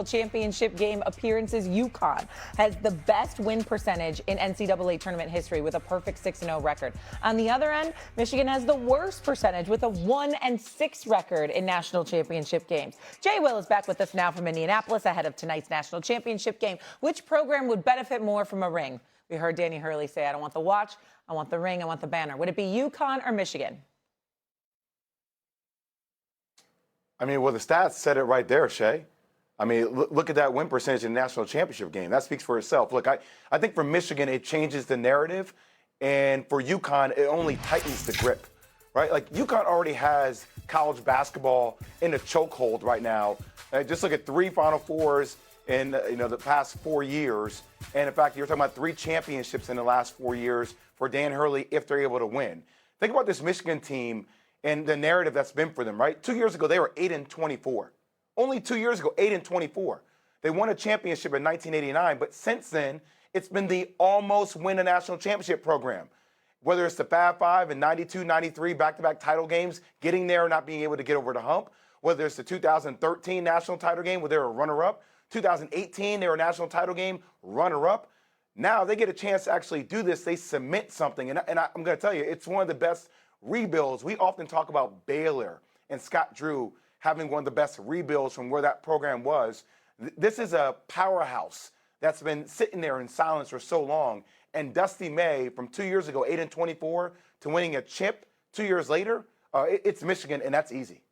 Championship game appearances. UConn has the best win percentage in NCAA tournament history with a perfect 6-0 record. On the other end, Michigan has the worst percentage with a 1-6 record in national championship games. Jay Will is back with us now from Indianapolis ahead of tonight's national championship game. Which program would benefit more from a ring? We heard Dan Hurley say, I don't want the watch, I want the ring, I want the banner. Would it be UConn or Michigan? I mean, well, the stats said it right there, Shay. I mean, look at that win percentage in the national championship game. That speaks for itself. Look, I think for Michigan, it changes the narrative. And for UConn, it only tightens the grip, right? Like, UConn already has college basketball in a chokehold right now. Just look at 3 Final Fours in the past 4 years. And, in fact, you're talking about 3 championships in the last 4 years for Dan Hurley if they're able to win. Think about this Michigan team and the narrative that's been for them, right? 2 years ago, they were 8-24. Only 2 years ago, 8-24. They won a championship in 1989, but since then, it's been the almost win a national championship program. Whether it's the Fab Five in 92, 93, back-to-back title games, getting there and not being able to get over the hump. Whether it's the 2013 national title game where they were runner-up. 2018, they were a national title game, runner-up. Now they get a chance to actually do this. They cement something. And I'm going to tell you, it's one of the best rebuilds. We often talk about Baylor and Scott Drew having one of the best rebuilds from where that program was. This is a powerhouse that's been sitting there in silence for so long. And Dusty May, from 2 years ago, 8-24, to winning a chip 2 years later, it's Michigan, and that's easy.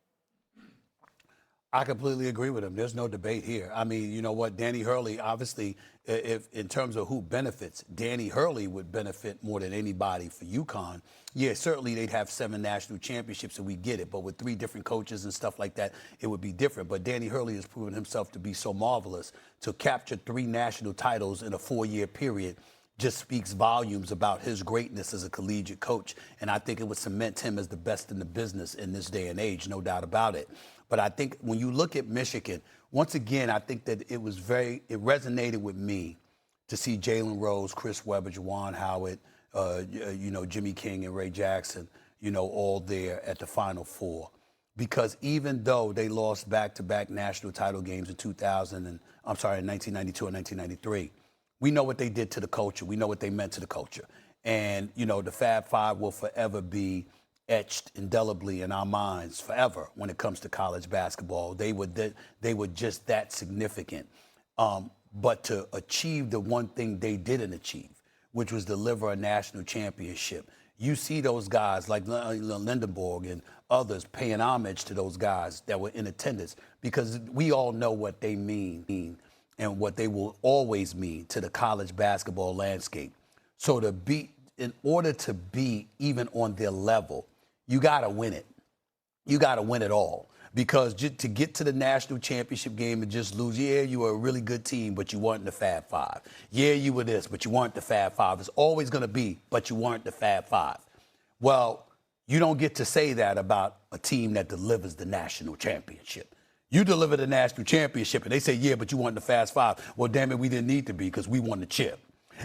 I completely agree with him. There's no debate here. I mean, you know what? Danny Hurley, obviously, if in terms of who benefits, Danny Hurley would benefit more than anybody for UConn. Yeah, certainly they'd have 7 national championships, and we get it. But with 3 different coaches and stuff like that, it would be different. But Danny Hurley has proven himself to be so marvelous. To capture 3 national titles in a 4-year period just speaks volumes about his greatness as a collegiate coach. And I think it would cement him as the best in the business in this day and age, no doubt about it. But I think when you look at Michigan, once again, I think that it resonated with me to see Jalen Rose, Chris Webber, Juwan Howard, Jimmy King and Ray Jackson, all there at the Final Four. Because even though they lost back-to-back national title games in 1992 and 1993, we know what they did to the culture. We know what they meant to the culture. And, the Fab Five will forever be etched indelibly in our minds forever when it comes to college basketball. They were just that significant. But to achieve the one thing they didn't achieve, which was deliver a national championship, you see those guys like Lindenborg and others paying homage to those guys that were in attendance, because we all know what they mean and what they will always mean to the college basketball landscape. So in order to be even on their level, you got to win it. You got to win it all. Because to get to the national championship game and just lose, yeah, you were a really good team, but you weren't the Fab Five. Yeah, you were this, but you weren't the Fab Five. It's always going to be, but you weren't the Fab Five. Well, you don't get to say that about a team that delivers the national championship. You deliver the national championship, and they say, yeah, but you weren't the Fab Five. Well, damn it, we didn't need to be because we won the chip.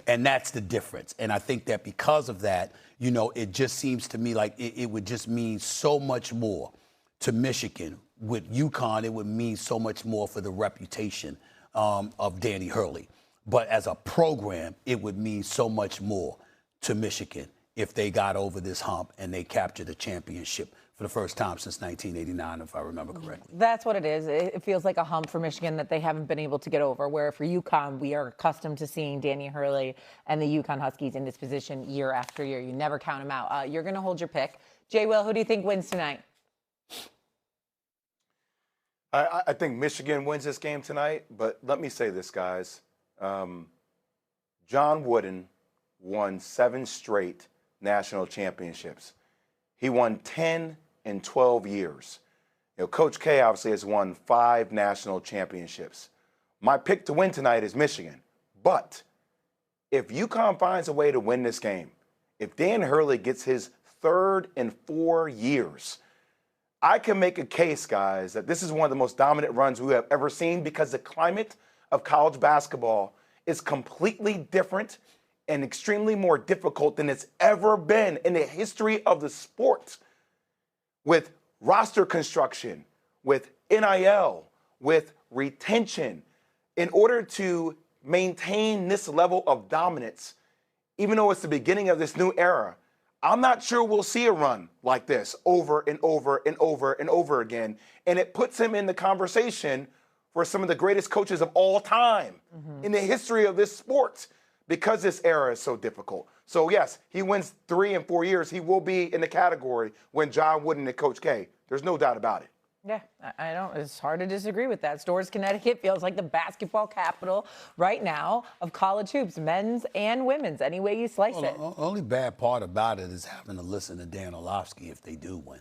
And that's the difference. And I think that because of that, it just seems to me like it would just mean so much more to Michigan. With UConn, it would mean so much more for the reputation of Danny Hurley. But as a program, it would mean so much more to Michigan if they got over this hump and they captured the championship for the first time since 1989, if I remember correctly. That's what it is. It feels like a hump for Michigan that they haven't been able to get over, where for UConn, we are accustomed to seeing Danny Hurley and the UConn Huskies in this position year after year. You never count them out. You're going to hold your pick. Jay Will, who do you think wins tonight? I think Michigan wins this game tonight, but let me say this, guys. John Wooden won 7 straight national championships. He won 10 in 12 years. Coach K obviously has won 5 national championships. My pick to win tonight is Michigan. But if UConn finds a way to win this game, if Dan Hurley gets his 3rd in 4 years, I can make a case, guys, that this is one of the most dominant runs we have ever seen, because the climate of college basketball is completely different and extremely more difficult than it's ever been in the history of the sport. With roster construction, with NIL, with retention, in order to maintain this level of dominance, even though it's the beginning of this new era, I'm not sure we'll see a run like this over and over and over and over again. And it puts him in the conversation for some of the greatest coaches of all time in the history of this sport, because this era is so difficult. So yes, he wins 3 and 4 years. He will be in the category when John Wooden and Coach K. There's no doubt about it. Yeah, I don't. It's hard to disagree with that. Storrs, Connecticut feels like the basketball capital right now of college hoops, men's and women's, any way you slice it. The only bad part about it is having to listen to Dan Hurley if they do win.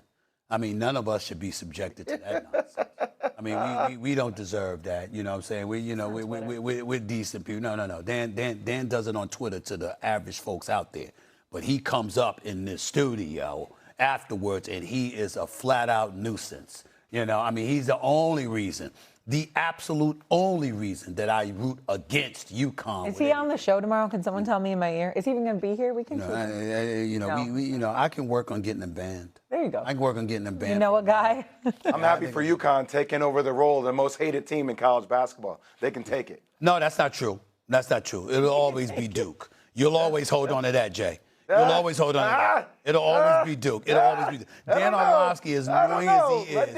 I mean, none of us should be subjected to that nonsense. I mean, we don't deserve that. You know what I'm saying? We're decent people. No. Dan does it on Twitter to the average folks out there. But he comes up in this studio afterwards, and he is a flat-out nuisance. You know, I mean, he's the only reason, the absolute only reason that I root against UConn. Is he on the show tomorrow? Can someone tell me in my ear? Is he even going to be here? We can see. I can work on getting him banned. There you go. I can work on getting him banned. You know a guy? I'm happy for UConn taking over the role of the most hated team in college basketball. They can take it. No, that's not true. That's not true. It'll always be Duke. You'll always hold on to that, Jay. You'll always hold on to that. It'll always be Duke. It'll always be Duke. Dan Hurley, as annoying as he is,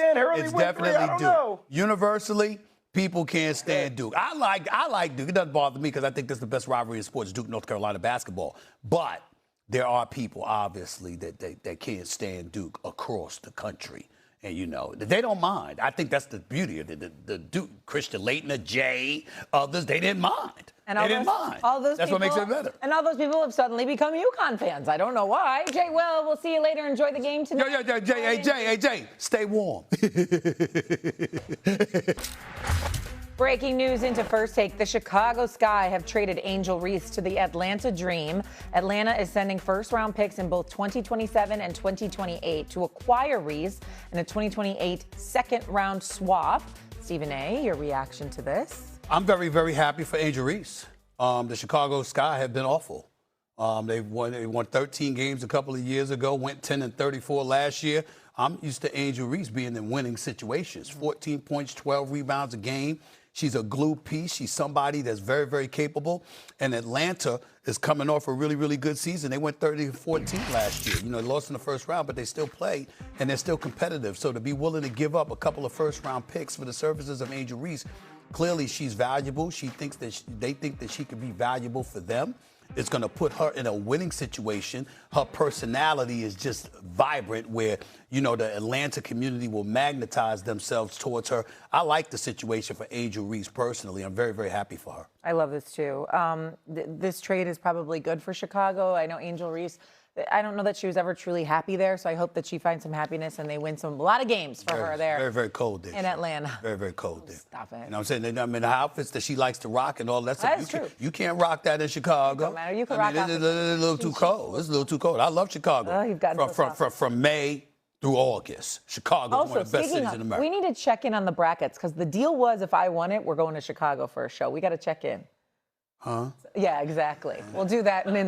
it's definitely Duke. Universally, people can't stand Duke. I like Duke. It doesn't bother me because I think that's the best rivalry in sports, Duke, North Carolina basketball. But there are people, obviously, that can't stand Duke across the country. And, you know, they don't mind. I think that's the beauty of the Duke. Christian Laettner, Jay, others, they didn't mind. And they didn't mind. That's what makes it better. And all those people have suddenly become UConn fans. I don't know why. Jay, well, we'll see you later. Enjoy the game tonight. Jay, stay warm. Breaking news into First Take. The Chicago Sky have traded Angel Reese to the Atlanta Dream. Atlanta is sending first-round picks in both 2027 and 2028 to acquire Reese in a 2028 second-round swap. Stephen A., your reaction to this? I'm very, very happy for Angel Reese. The Chicago Sky have been awful. They won 13 games a couple of years ago, went 10-34 last year. I'm used to Angel Reese being in winning situations. 14 points, 12 rebounds a game. She's a glue piece. She's somebody that's very, very capable. And Atlanta is coming off a really, really good season. They went 30-14 last year. You know, they lost in the first round, but they still played, and they're still competitive. So to be willing to give up a couple of first-round picks for the services of Angel Reese, clearly she's valuable. They think that she could be valuable for them. It's going to put her in a winning situation. Her personality is just vibrant where, you know, the Atlanta community will magnetize themselves towards her. I like the situation for Angel Reese personally. I'm very, very happy for her. I love this, too. This trade is probably good for Chicago. I know Angel Reese, I don't know that she was ever truly happy there, so I hope that she finds some happiness and they win a lot of games for her there. Very, very cold there. In Atlanta. Very, very cold there. Stop it. You know what I'm saying? I mean, the outfits that she likes to rock and all that stuff. That's true. You can't rock that in Chicago. Don't matter. You can rock outfits. It's a little too cold. It's a little too cold. I love Chicago. Oh, you've gotten from May through August. Chicago is one of the best cities in America. We need to check in on the brackets because the deal was if I won it, we're going to Chicago for a show. We got to check in. Huh? Yeah, exactly. We'll do that in the